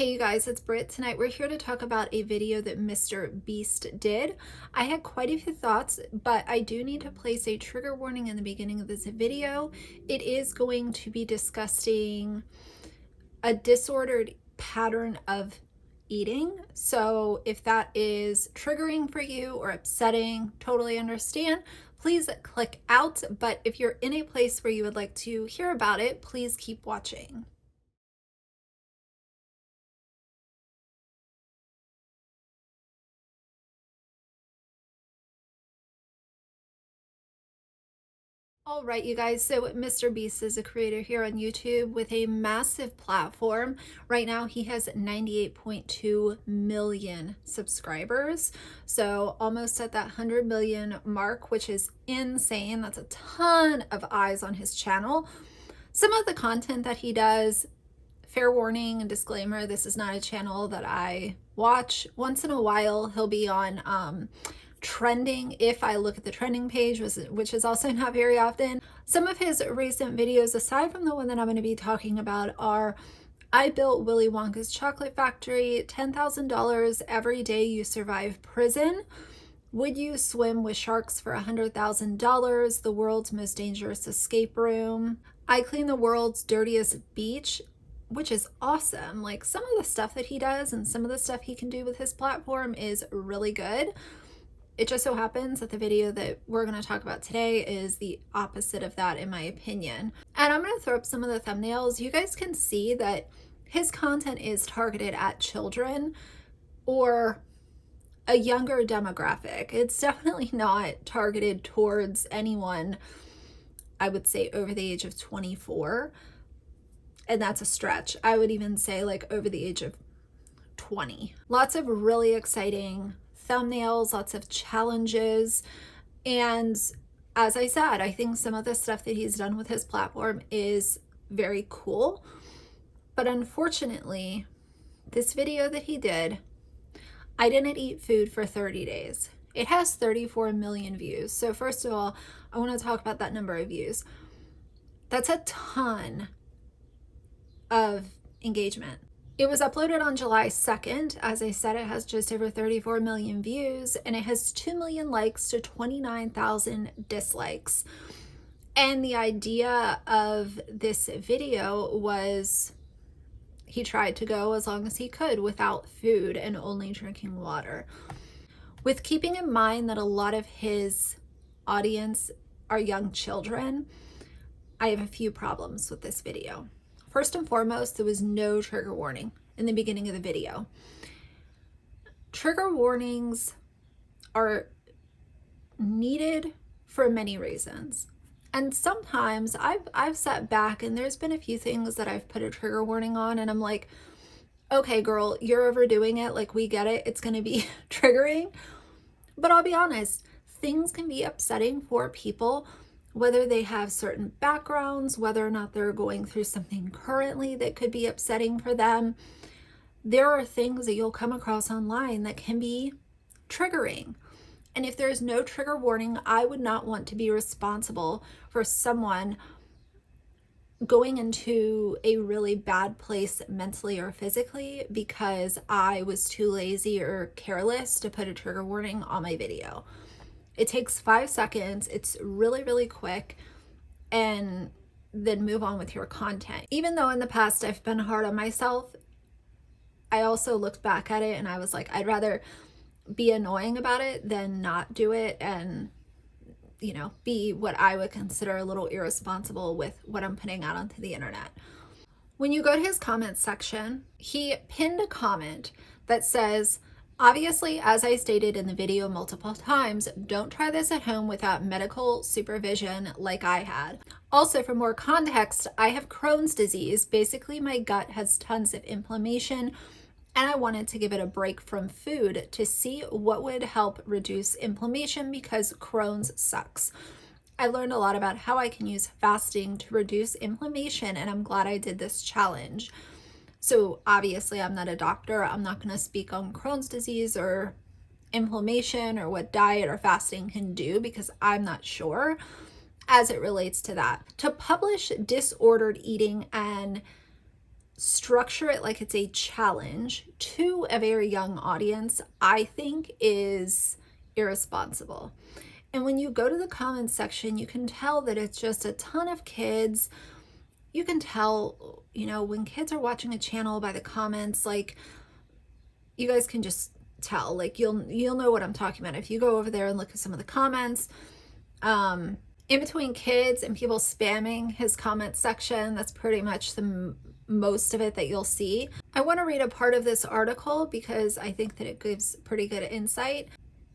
Hey you guys, it's Britt. Tonight we're here to talk about a video that Mrbeast did. I had quite a few thoughts, but I do need to place a trigger warning in the beginning of this video. It is going to be discussing a disordered pattern of eating. So if that is triggering for you or upsetting, totally understand. Please click out, but if you're in a place where you would like to hear about it, please keep watching. All right, you guys, so Mrbeast is a creator here on YouTube with a massive platform. Right now, he has 98.2 million subscribers. So almost at that 100 million mark, which is insane. That's a ton of eyes on his channel. Some of the content that he does, fair warning and disclaimer, this is not a channel that I watch. Once in a while, he'll be on trending if I look at the trending page, which is also not very often. Some of his recent videos, aside from the one that I'm going to be talking about, are I built Willy Wonka's chocolate factory, $10,000 every day you survive prison, would you swim with sharks for $100,000, the world's most dangerous escape room, I clean the world's dirtiest beach, which is awesome. Like, some of the stuff that he does and some of the stuff he can do with his platform is really good. It just so happens that the video that we're going to talk about today is the opposite of that, in my opinion. And I'm going to throw up some of the thumbnails. You guys can see that his content is targeted at children or a younger demographic. It's definitely not targeted towards anyone, I would say, over the age of 24. And that's a stretch. I would even say like over the age of 20. Lots of really exciting thumbnails, lots of challenges. And as I said, I think some of the stuff that he's done with his platform is very cool. But unfortunately, this video that he did, I didn't eat food for 30 days. It has 34 million views. So first of all, I want to talk about that number of views. That's a ton of engagement. It was uploaded on July 2nd. As I said, it has just over 34 million views and it has 2 million likes to 29,000 dislikes. And the idea of this video was he tried to go as long as he could without food and only drinking water. With keeping in mind that a lot of his audience are young children, I have a few problems with this video. First and foremost, there was no trigger warning in the beginning of the video. Trigger warnings are needed for many reasons. And sometimes I've sat back and there's been a few things that I've put a trigger warning on and I'm like, okay, girl, you're overdoing it. Like, we get it. It's going to be triggering. But I'll be honest, things can be upsetting for people, whether they have certain backgrounds, whether or not they're going through something currently that could be upsetting for them. There are things that you'll come across online that can be triggering. And if there's no trigger warning, I would not want to be responsible for someone going into a really bad place mentally or physically because I was too lazy or careless to put a trigger warning on my video. It takes 5 seconds. It's really, really quick, and then move on with your content. Even though in the past I've been hard on myself, I also looked back at it and I was like, I'd rather be annoying about it than not do it and, you know, be what I would consider a little irresponsible with what I'm putting out onto the internet. When you go to his comments section, he pinned a comment that says, obviously, as I stated in the video multiple times, don't try this at home without medical supervision like I had. Also, for more context, I have Crohn's disease. Basically, my gut has tons of inflammation and I wanted to give it a break from food to see what would help reduce inflammation because Crohn's sucks. I learned a lot about how I can use fasting to reduce inflammation, and I'm glad I did this challenge. So obviously I'm not a doctor. I'm not going to speak on Crohn's disease or inflammation or what diet or fasting can do because I'm not sure as it relates to that. To publish disordered eating and structure it like it's a challenge to a very young audience, I think is irresponsible. And when you go to the comments section, you can tell that it's just a ton of kids. You can tell, you know, when kids are watching a channel by the comments, like, you guys can just tell, like, you'll know what I'm talking about. If you go over there and look at some of the comments, in between kids and people spamming his comment section, that's pretty much the most of it that you'll see. I want to read a part of this article because I think that it gives pretty good insight.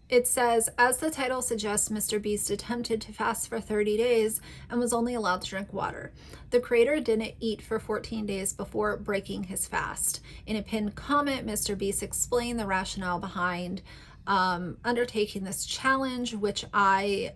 It says, as the title suggests, Mrbeast attempted to fast for 30 days and was only allowed to drink water. The creator didn't eat for 14 days before breaking his fast. In a pinned comment, Mrbeast explained the rationale behind undertaking this challenge, which I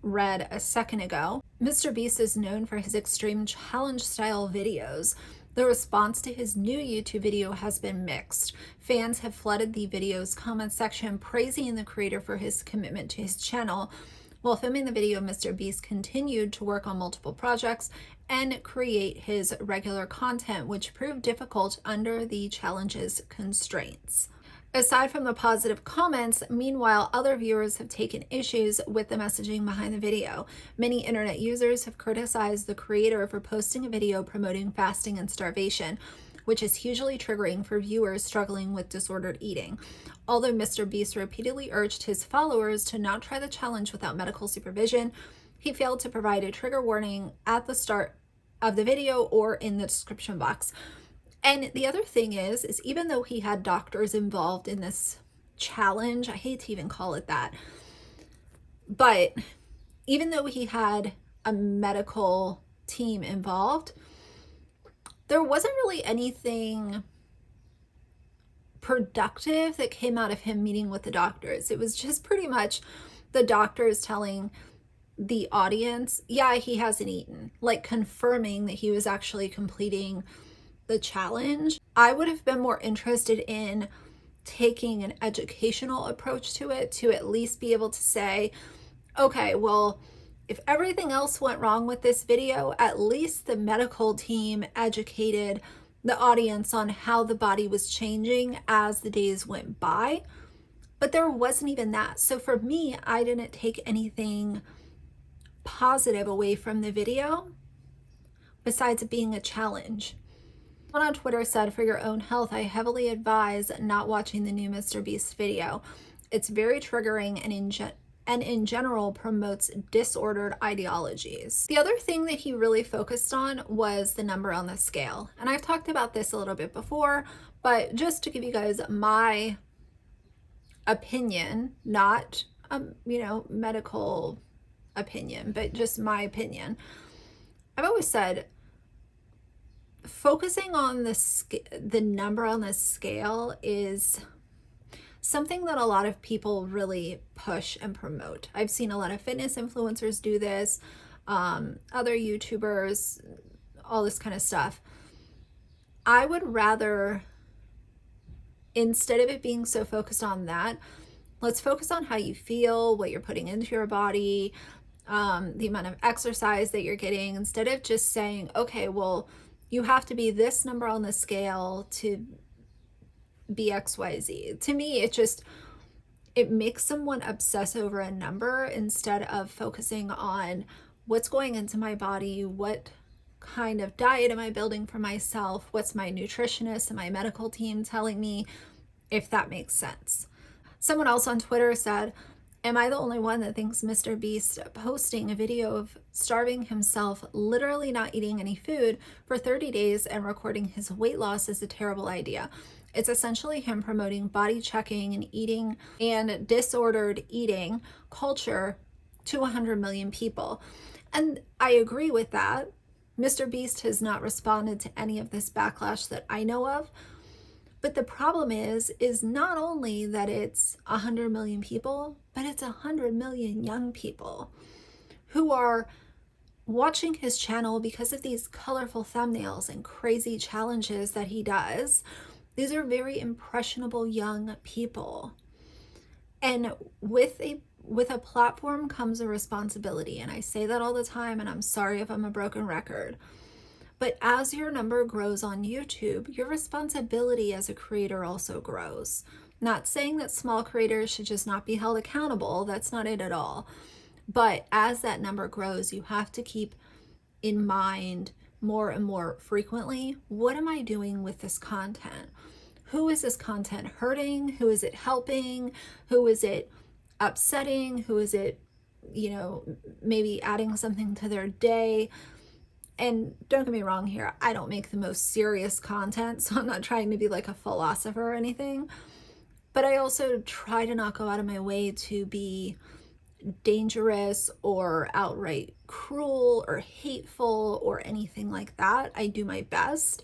read a second ago. Mrbeast is known for his extreme challenge style videos. The response to his new YouTube video has been mixed. Fans have flooded the video's comment section praising the creator for his commitment to his channel. While filming the video, Mrbeast continued to work on multiple projects and create his regular content, which proved difficult under the challenge's constraints. Aside from the positive comments, meanwhile, other viewers have taken issues with the messaging behind the video. Many internet users have criticized the creator for posting a video promoting fasting and starvation, which is hugely triggering for viewers struggling with disordered eating. Although Mrbeast repeatedly urged his followers to not try the challenge without medical supervision, he failed to provide a trigger warning at the start of the video or in the description box. And the other thing is even though he had doctors involved in this challenge, I hate to even call it that, but even though he had a medical team involved, there wasn't really anything productive that came out of him meeting with the doctors. It was just pretty much the doctors telling the audience, yeah, he hasn't eaten, like confirming that he was actually completing the challenge. I would have been more interested in taking an educational approach to it, to at least be able to say, okay, well, if everything else went wrong with this video, at least the medical team educated the audience on how the body was changing as the days went by. But there wasn't even that. So for me, I didn't take anything positive away from the video besides it being a challenge. Someone on Twitter said, for your own health, I heavily advise not watching the new Mrbeast video. It's very triggering and in general promotes disordered ideologies. The other thing that he really focused on was the number on the scale. And I've talked about this a little bit before, but just to give you guys my opinion, not, medical opinion, but just my opinion. I've always said, focusing on the number on the scale is something that a lot of people really push and promote. I've seen a lot of fitness influencers do this, other YouTubers, all this kind of stuff. I would rather, instead of it being so focused on that, let's focus on how you feel, what you're putting into your body, the amount of exercise that you're getting, instead of just saying, okay, well, you have to be this number on the scale to be XYZ. To me, it makes someone obsess over a number instead of focusing on what's going into my body, what kind of diet am I building for myself, what's my nutritionist and my medical team telling me, if that makes sense. Someone else on Twitter said, am I the only one that thinks Mrbeast posting a video of starving himself, literally not eating any food for 30 days and recording his weight loss is a terrible idea? It's essentially him promoting body checking and eating and disordered eating culture to 100 million people. And I agree with that. Mrbeast has not responded to any of this backlash that I know of. But the problem is not only that it's 100 million people, but it's 100 million young people who are watching his channel because of these colorful thumbnails and crazy challenges that he does. These are very impressionable young people. And with a platform comes a responsibility. And I say that all the time, and I'm sorry if I'm a broken record. But as your number grows on YouTube, your responsibility as a creator also grows. Not saying that small creators should just not be held accountable. That's not it at all. But as that number grows, you have to keep in mind more and more frequently, what am I doing with this content? Who is this content hurting? Who is it helping? Who is it upsetting? Who is it, maybe adding something to their day? And don't get me wrong here, I don't make the most serious content, so I'm not trying to be like a philosopher or anything. But I also try to not go out of my way to be dangerous or outright cruel or hateful or anything like that. I do my best.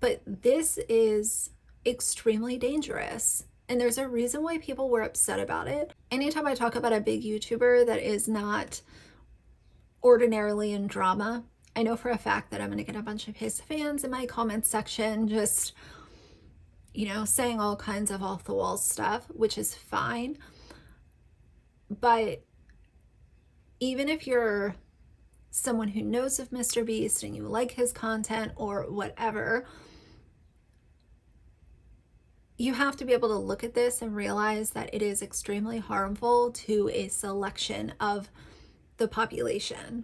But this is extremely dangerous. And there's a reason why people were upset about it. Anytime I talk about a big YouTuber that is not ordinarily in drama, I know for a fact that I'm going to get a bunch of his fans in my comment section just, saying all kinds of off the wall stuff, which is fine. But even if you're someone who knows of Mrbeast and you like his content or whatever, you have to be able to look at this and realize that it is extremely harmful to a selection of the population.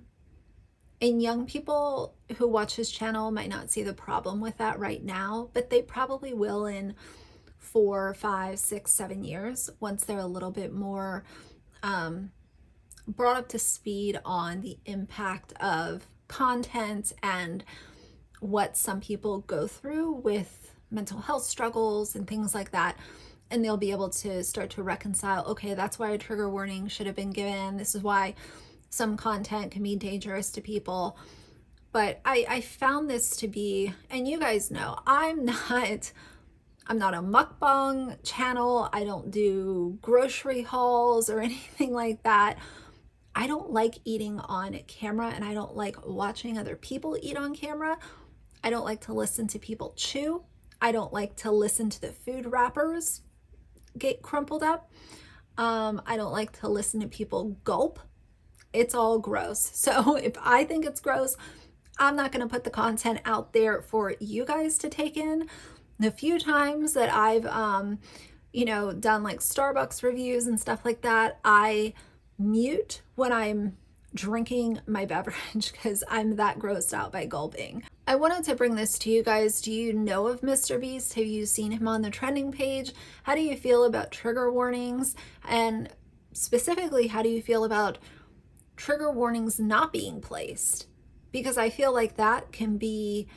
And young people who watch his channel might not see the problem with that right now, but they probably will in 4, 5, 6, 7 years once they're a little bit more brought up to speed on the impact of content and what some people go through with mental health struggles and things like that. And they'll be able to start to reconcile, okay, that's why a trigger warning should have been given. This is why some content can be dangerous to people. But I found this to be, and you guys know, I'm not a mukbang channel. I don't do grocery hauls or anything like that. I don't like eating on camera, and I don't like watching other people eat on camera. I don't like to listen to people chew. I don't like to listen to the food wrappers get crumpled up. I don't like to listen to people gulp. It's all gross. So if I think it's gross, I'm not going to put the content out there for you guys to take in. The few times that I've, done like Starbucks reviews and stuff like that, I mute when I'm drinking my beverage because I'm that grossed out by gulping. I wanted to bring this to you guys. Do you know of Mrbeast? Have you seen him on the trending page? How do you feel about trigger warnings? And specifically, how do you feel about trigger warnings not being placed? Because I feel like that can be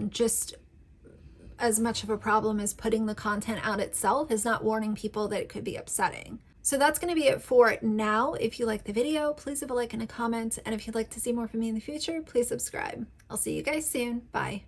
just as much of a problem as putting the content out itself, is not warning people that it could be upsetting. So that's going to be it for now. If you like the video, please leave a like and a comment. And if you'd like to see more from me in the future, please subscribe. I'll see you guys soon. Bye.